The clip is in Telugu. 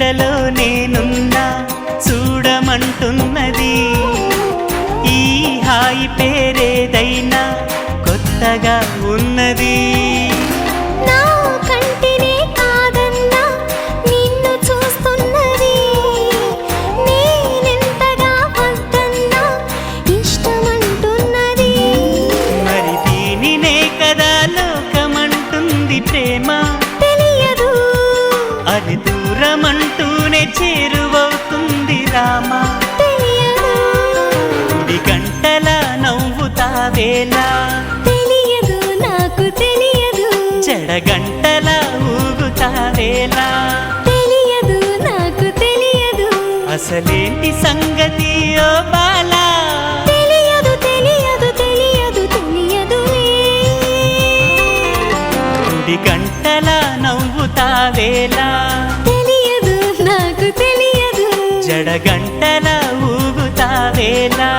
నీడలో నేనున్నా చూడమంటున్నది. ఈ హాయి పేరేదైనా కొత్తగా ఉన్నది. నా కంటినే కాదన్నా నిన్ను చూస్తున్నది. నేనెంతగా వద్దన్నా ఇష్టమంటున్నది. మరి దీనినే కదా లోకమంటుంది ప్రేమ. తెలియదు అది దూరమంటూనే చేరువవుతుంది రామా. తెలియదు గుడి గంటల నవ్వుతావేలా, తెలియదు నాకు తెలియదు. చెడగంటల ఊగుతావేలా, తెలియదు నాకు తెలియదు. అసలేంటి సంగతి ఓ బాలా. తెలియదు తెలియదు తెలియదు తెలియదులే. గుడి గంటల నవ్వుతావేలా, తెలియదు నాకు తెలియదు. జడగంటల ఊగుతావేలా.